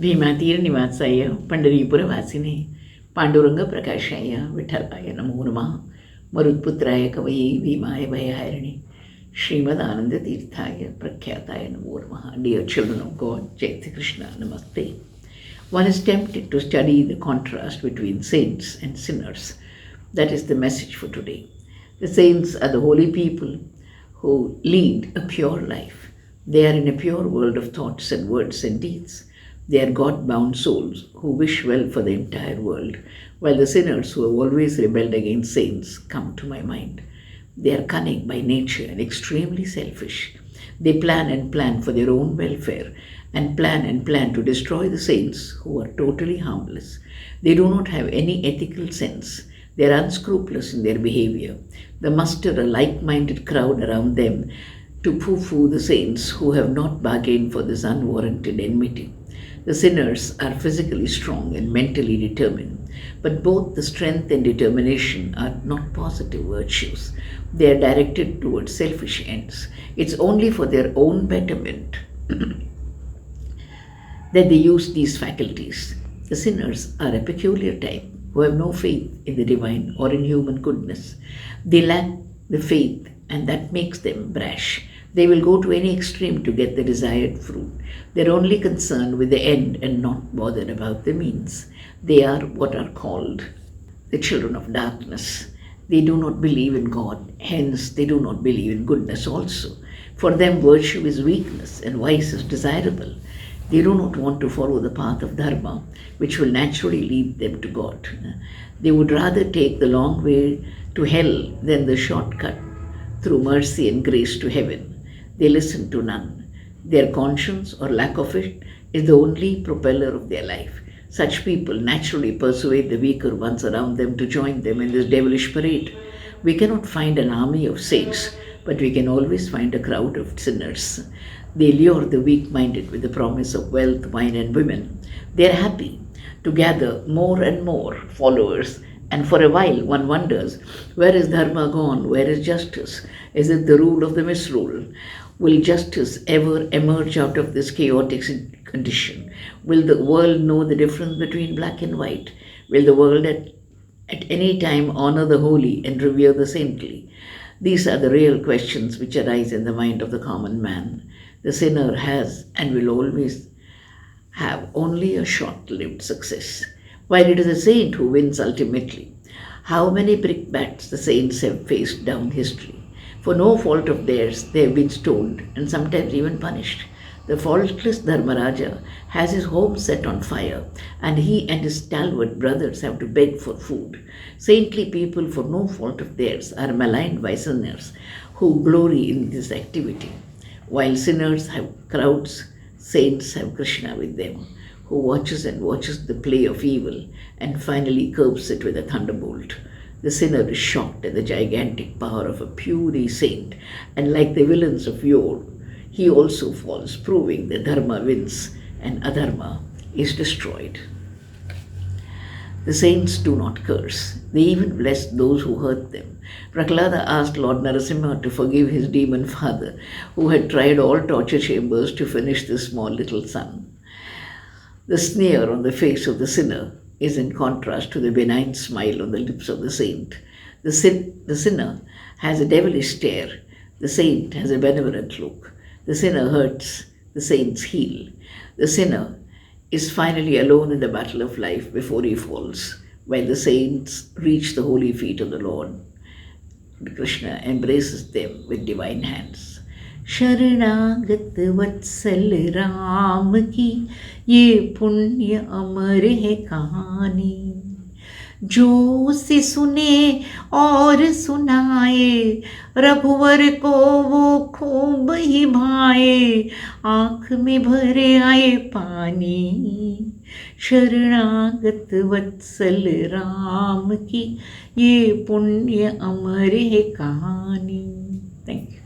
भीमातीरनिवासाय पंढरीपुरवासिने पांडुरंग प्रकाशाय विठ्ठलाय नमो नमः. मरुत्पुत्राय कवये भीमाय भयहारिणे श्रीमदानंदतीर्थाय प्रख्याताय नमो नमः. Dear children of God, Jai Shri Krishna, Namaste. One is tempted to study the contrast between saints and sinners. That is the message for today. The saints are the holy people who lead a pure life. They are in a pure world of thoughts and words and deeds. They are God-bound souls who wish well for the entire world, while the sinners who have always rebelled against saints come to my mind. They are cunning by nature and extremely selfish. They plan and plan for their own welfare and plan to destroy the saints who are totally harmless. They do not have any ethical sense. They are unscrupulous in their behavior. They muster a like-minded crowd around them to pooh-pooh the saints who have not bargained for this unwarranted enmity. The sinners are physically strong and mentally determined, but both the strength and determination are not positive virtues. They are directed towards selfish ends. It's only for their own betterment that they use these faculties. The sinners are a peculiar type who have no faith in the divine or in human goodness. They lack the faith, and that makes them brash. They will go to any extreme to get the desired fruit. They're only concerned with the end and not bothered about the means. They are what are called the children of darkness. They do not believe in God, hence they do not believe in goodness also. For them, virtue is weakness and vice is desirable. They do not want to follow the path of dharma, which will naturally lead them to God. They would rather take the long way to hell than the shortcut through mercy and grace to heaven. They listen to none. Their conscience or lack of it is the only propeller of their life. Such people naturally persuade the weaker ones around them to join them in this devilish parade. We cannot find an army of saints, but we can always find a crowd of sinners. They lure the weak-minded with the promise of wealth, wine, and women. They are happy to gather more and more followers, and for a while one wonders, where is dharma gone? Where is justice? Is it the rule of the misrule? Will justice ever emerge out of this chaotic condition? Will the world know the difference between black and white? Will the world at any time honor the holy and revere the saintly? These are the real questions which arise in the mind of the common man. The sinner has and will always have only a short-lived success, while it is the saint who wins ultimately. How many brickbats the saints have faced down history. For no fault of theirs, they have been stoned and sometimes even punished. The faultless Dharmaraja has his home set on fire, and he and his stalwart brothers have to beg for food. Saintly people, for no fault of theirs, are maligned by sinners who glory in this activity. While sinners have crowds, saints have Krishna with them, who watches and watches the play of evil and finally curbs it with a thunderbolt. The sinner is shocked at the gigantic power of a puny saint, and like the villains of yore, he also falls, proving that dharma wins and adharma is destroyed. The saints do not curse. They even bless those who hurt them. Prahlada asked Lord Narasimha to forgive his demon father, who had tried all torture chambers to finish this small little son. The sneer on the face of the sinner is in contrast to the benign smile on the lips of the saint. The sinner has a devilish stare. The saint has a benevolent look. The sinner hurts. The saints heal. The sinner is finally alone in the battle of life before he falls, while the saints reach the holy feet of the Lord. Krishna embraces them with divine hands. शरणागत वत्सल राम की ये पुण्य अमर है कहानी, जो उसे सुने और सुनाए रघुवर को वो खूब ही भाए, आँख में भरे आए पानी। शरणागत वत्सल राम की ये पुण्य अमर है कहानी. Thank you.